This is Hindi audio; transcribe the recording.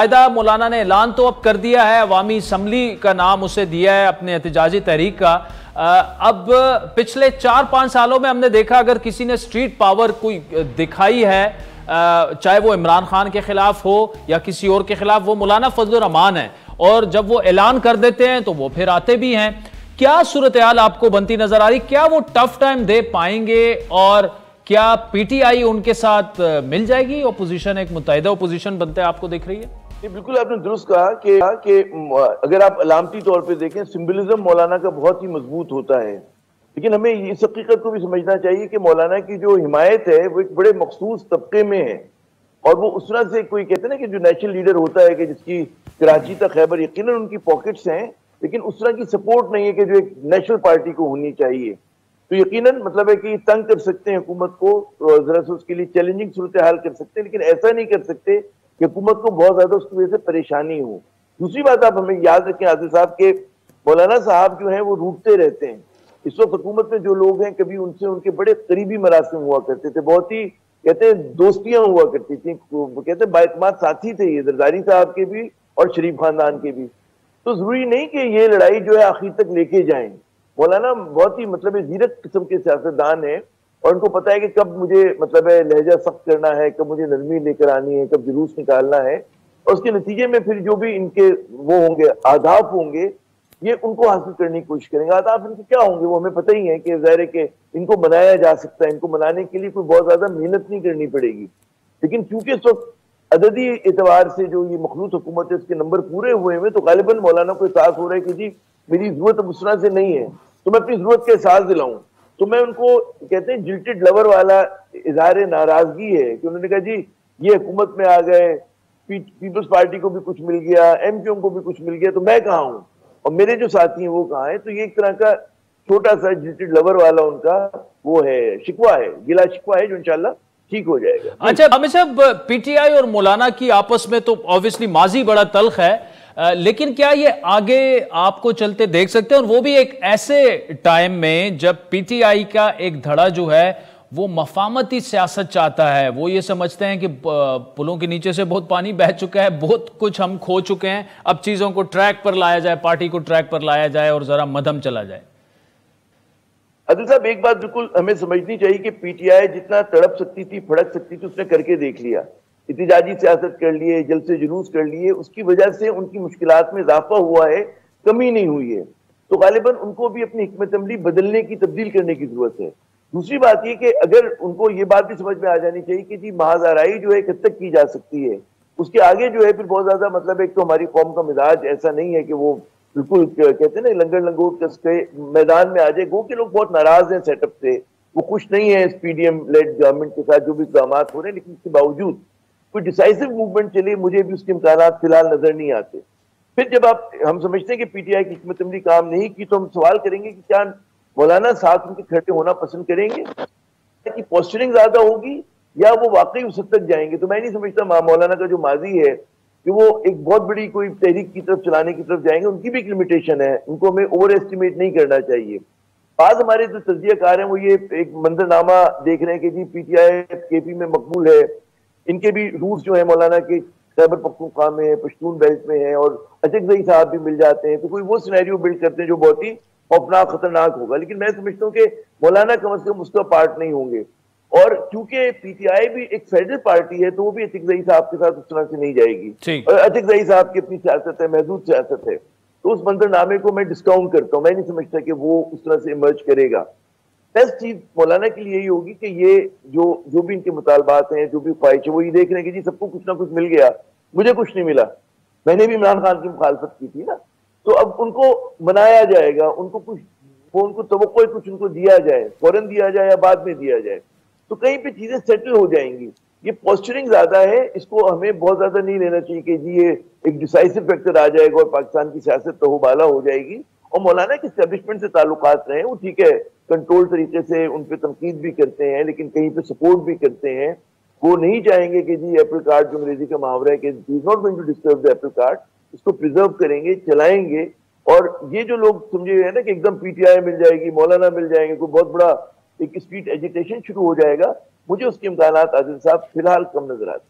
कायदा मौलाना ने ऐलान तो अब कर दिया है, अवामी असम्बली का नाम उसे दिया है अपने एहतजाजी तहरीक का। अब पिछले 4-5 सालों में हमने देखा अगर किसी ने स्ट्रीट पावर कोई दिखाई है, चाहे वो इमरान खान के खिलाफ हो या किसी और के खिलाफ, वो मौलाना फजलुर रहमान है। और जब वो ऐलान कर देते हैं तो वो फिर आते भी हैं। क्या सूरत हाल आपको बनती नजर आ रही? क्या वो टफ टाइम दे पाएंगे और क्या पीटीआई उनके साथ मिल जाएगी? ओपोजिशन एक मुत्तहिदा ओपोजिशन बनते आपको दिख रही है? ये बिल्कुल आपने दुरुस्त कहा कि अगर आप अलामती तौर पे देखें, सिंबलिज्म मौलाना का बहुत ही मजबूत होता है, लेकिन हमें इस हकीकत को भी समझना चाहिए कि मौलाना की जो हिमायत है वो एक बड़े मखसूस तबके में है। और वो उस तरह से, कोई कहते हैं ना कि जो नेशनल लीडर होता है कि जिसकी कराची तक खैबर यकीनन उनकी पॉकेट्स हैं, लेकिन उस तरह की सपोर्ट नहीं है कि जो एक नेशनल पार्टी को होनी चाहिए। तो यकीनन मतलब है कि तंग कर सकते हैं हुकूमत को, जरा से उसके लिए चैलेंजिंग सूरत हाल कर सकते हैं, लेकिन ऐसा नहीं कर सकते कि हुकूमत को बहुत ज्यादा उसकी वजह से परेशानी हो। दूसरी बात आप हमें याद रखें आदिल साहब के मौलाना साहब जो हैं वो रूठते रहते हैं। इस वक्त हुकूमत में जो लोग हैं, कभी उनसे उनके बड़े करीबी मरासिम हुआ करते थे, बहुत ही कहते हैं दोस्तियां हुआ करती थी, कहते हैं बाइकमात साथी थे ये जरदारी साहब के भी और शरीफ खानदान के भी। तो जरूरी नहीं कि ये लड़ाई जो है आखिर तक लेके जाएं। मौलाना बहुत ही मतलब जीरक किस्म के सियासतदान है और उनको पता है कि कब मुझे मतलब है लहजा सख्त करना है, कब मुझे नरमी लेकर आनी है, कब जुलूस निकालना है, और उसके नतीजे में फिर जो भी इनके वो होंगे आदाफ होंगे, ये उनको हासिल करने की कोशिश करेंगे। आदाफ इनके क्या होंगे वो हमें पता ही है कि ज़ाहिर है कि इनको मनाया जा सकता है, इनको मनाने के लिए कोई बहुत ज्यादा मेहनत नहीं करनी पड़ेगी। लेकिन क्योंकि इस वक्त अददी एतबार से जो ये मखलूत हुकूमत है उसके नंबर पूरे हुए हैं, तो गालिबन मौलाना को एहसास हो रहा है कि जी मेरी जरूरत अब उस तरह से नहीं है, तो मैं अपनी जरूरत का एहसास दिलाऊं। तो मैं उनको कहते हैं जिल्टेड लवर वाला इजहार नाराजगी है कि उन्होंने कहा जी ये हुकूमत में आ गए, पीपल्स पार्टी को भी कुछ मिल गया, एमक्यूएम को भी कुछ मिल गया, तो मैं कहाँ हूँ और मेरे जो साथी हैं वो कहाँ हैं। तो ये एक तरह का छोटा सा जिल्टेड लवर वाला उनका वो है, शिकवा है, गिला शिकवा है, जो इंशाल्लाह ठीक हो जाएगा। अच्छा आमिर साहब, पीटीआई और मौलाना की आपस में तो ऑब्वियसली माजी बड़ा तल्ख है, लेकिन क्या ये आगे आपको चलते देख सकते हैं? और वो भी एक ऐसे टाइम में जब पीटीआई का एक धड़ा जो है वो मफामती सियासत चाहता है। वो ये समझते हैं कि पुलों के नीचे से बहुत पानी बह चुका है, बहुत कुछ हम खो चुके हैं, अब चीजों को ट्रैक पर लाया जाए, पार्टी को ट्रैक पर लाया जाए और जरा मध्यम चला जाए। अदिल साहब, एक बात बिल्कुल हमें समझनी चाहिए कि पीटीआई जितना तड़प सकती थी, फड़क सकती थी, उसने करके देख लिया। इतिजाजी सियासत कर लिए, जलसे जुलूस कर लिए, उसकी वजह से उनकी मुश्किलात में इजाफा हुआ है, कमी नहीं हुई है। तो गालिबन उनको भी अपनी हिकमत अमली बदलने की, तब्दील करने की जरूरत है। दूसरी बात यह कि अगर उनको ये बात भी समझ में आ जानी चाहिए कि जी महाजराई जो है कब तक की जा सकती है, उसके आगे जो है फिर बहुत ज्यादा मतलब एक तो हमारी कौम का मिजाज ऐसा नहीं है कि वो बिल्कुल कहते हैं ना लंगर लंगोट कस के मैदान में आ जाए। गो के लोग बहुत नाराज हैं सेटअप से, वो खुश नहीं है इस पीडीएम लेड गवर्नमेंट के साथ जो भी इकदाम हो रहे हैं, लेकिन इसके बावजूद कोई डिसाइसिव मूवमेंट चले, मुझे भी उसके इम्कान फिलहाल नजर नहीं आते। फिर जब हम समझते हैं कि पीटीआई की हिकमत अमली काम नहीं की, तो हम सवाल करेंगे कि क्या मौलाना साथ उनके खड़े होना पसंद करेंगे, कि पोस्चरिंग ज्यादा होगी या वो वाकई उस हद तक जाएंगे। तो मैं नहीं समझता मौलाना का जो माजी है कि वो एक बहुत बड़ी कोई तहरीक की तरफ चलाने की तरफ जाएंगे। उनकी भी एक लिमिटेशन है, उनको हमें ओवर एस्टिमेट नहीं करना चाहिए। आज हमारे जो तज्जियाकार हैं वो ये एक मंजरनामा देख रहे हैं कि जी पीटीआई केपी में मकबूल है, इनके भी रूट्स जो है मौलाना के खैबर पख्तूनख्वा में है, पश्तून बेल्ट में है, और अचकजई साहब भी मिल जाते हैं। तो कोई वो सिनेरियो बिल्ड करते हैं जो बहुत ही खौफनाक, खतरनाक होगा। लेकिन मैं समझता हूँ कि मौलाना कम से कम उसका पार्ट नहीं होंगे। और क्योंकि पीटीआई भी एक फेडरल पार्टी है, तो वो भी अतिकजई साहब के साथ उस तरह से नहीं जाएगी। और अतिकजई साहब की अपनी सियासत है, महदूद सियासत है, तो उस मंजरनामे को मैं डिस्काउंट करता हूँ। मैं नहीं समझता कि वो उस तरह से इमर्ज करेगा। बेस्ट चीज मौलाना के लिए यही होगी कि ये जो भी इनके मुतालबात हैं, जो भी ख्वाहिश है, वो ये देख रहे हैं कि जी सबको कुछ ना कुछ मिल गया, मुझे कुछ नहीं मिला। मैंने भी इमरान खान की मुखालफत की थी ना, तो अब उनको मनाया जाएगा, उनको कुछ उनको तवक्को कुछ उनको दिया जाए, फौरन दिया जाए या बाद में दिया जाए, तो कहीं पे चीजें सेटल हो जाएंगी। ये पोस्चरिंग ज्यादा है, इसको हमें बहुत ज्यादा नहीं लेना चाहिए कि जी ये एक डिसाइसिव फैक्टर आ जाएगा और पाकिस्तान की सियासत तहबाला हो जाएगी। और मौलाना के एस्टेब्लिशमेंट से ताल्लुकात रहे, वो ठीक है, कंट्रोल तरीके से उन पर तनकीद भी करते हैं, लेकिन कहीं पे सपोर्ट भी करते हैं। वो नहीं चाहेंगे कि जी एप्पल कार्ड, जो अंग्रेजी का मुहावरा है कि he is not going to disturb the apple card, इसको प्रिजर्व करेंगे, चलाएंगे। और ये जो लोग समझे हुए हैं ना कि एकदम पीटीआई मिल जाएगी, मौलाना मिल जाएंगे, कोई बहुत बड़ा एक स्ट्रीट एजिटेशन शुरू हो जाएगा, मुझे उसके इम्कानात आदिल साहब फिलहाल कम नजर आते हैं।